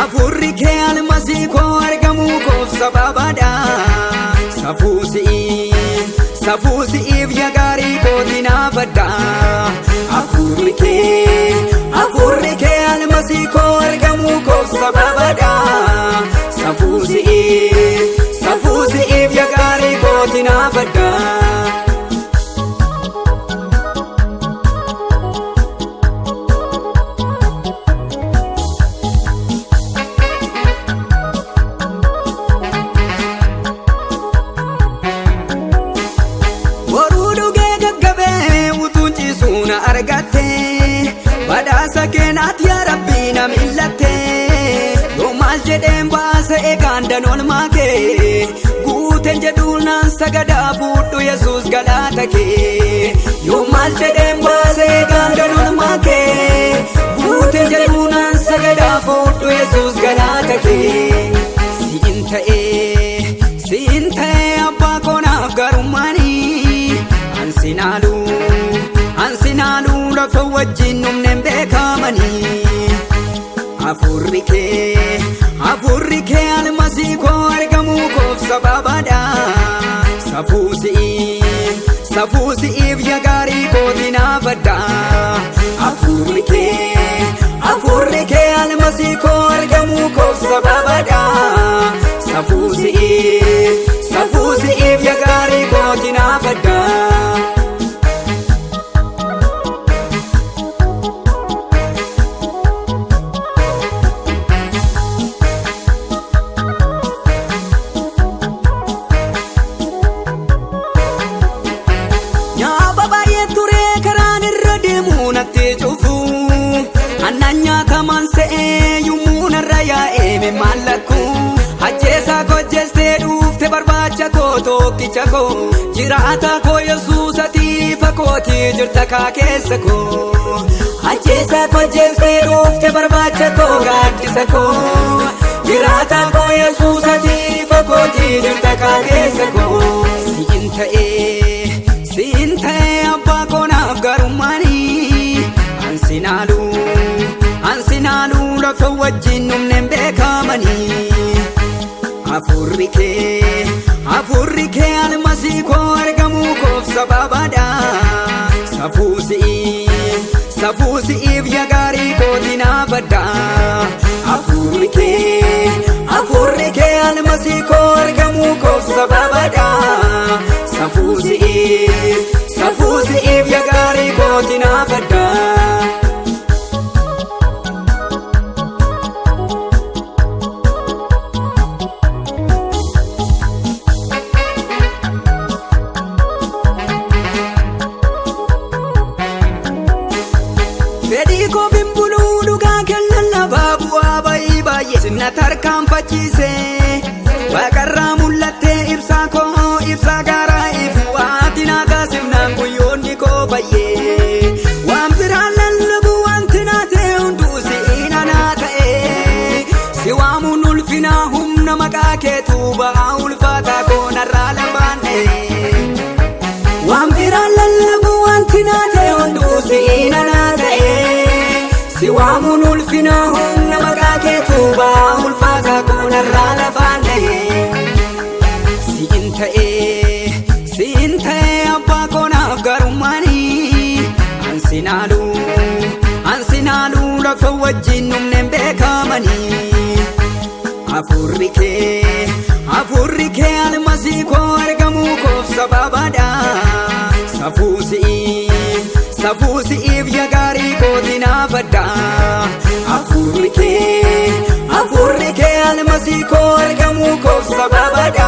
Afurri kee almasii koo argamuu koof sababaadha. Safuu si'iif yaa gaarii kooti naafadha. Afurri kee almasii koo argamuu koof sababaadha. Safuu si'iif yaa gaarii kooti naafadha. Badhaasa keenaati yaa Rabbii na millatte. Yoo maal jedheen baasa eegaan danoon maakee. Guuteen jedhuun naan sagadaa fuudhu Yesuus galaata kee. Yoo maal jedheen baasa eegaan danoon maakee. Guuteen jedhuun naan sagadaa fuudhu Yesuus galaata kee. Siin ta'ee abbaa koonaaf garummaanii. Ansinaaluu lafa wajjin numneen beekamanii. Afurri kee almasii koo argamuu koof sababaadha. Safuu si'iif yaa gaarii kooti naafadha. Afurri kee almasii koo argamuu koof sababaadha. Safuu si'iif yaa gaarii kooti naafadha. Nyaataman se'ee yommuu narra yaa'ee mallaku. Ajjeesaa kojjeestee dhuufte barbaacha koo tokkicha koo. Jiraata koo Yesuus atiifa kootii jirta kaa keessa koo. Ajjeesaa kojjeestee dhuufte barbaacha koo gaaddisa koo. Jiraata koo Yesuus atiifa kootii jirta kaa keessa koo. Siin ta'ee abbaa koonaaf garummaanii. Ansinaaluu lafa wajjin numneen beekamanii. Afurri kee almasii koo argamuu koof sababaadha. Safuu si'iif yaa gaarii kooti naafadha. Afurri kee almasii koo argamuu koof sababaadha. Safuu si'iif yaa gaarii kooti naafadha. Fedhii koo bimbuluu dhugaa kennan labaa bu'aa baay'ee sinna tarkaanfachiisee. Waaqarraa mul'attee ibsaa koo ibsaa gaaraa ifu waati naa taasifnaan guyyoonni koo fayyee. Waan biraan lallabu wanti naa ta'e hunduu si'ina naa ta'ee. Si waamuun ulfinaa humna maqaa keetuu ba'aa ulfaataa koo narraa lafaan dha'ee. Waan biraan lallabu wanti naa ta'e hunduu si'ina naa ta'ee. Si waamuun ulfinaa humna maqaa keetuu ba'aa ulfaataa koo narraa lafaan dha'ee. Siin ta'ee abbaa koonaaf garummaanii. Ansinaaluu lafa wajjin numneen beekamanii. Afurri kee almasii koo argamuu koof sababaadha. Safuu si'iif yaa gaarii kooti naafadha. Afurri kee almasii koo argamuu koof sababaadha.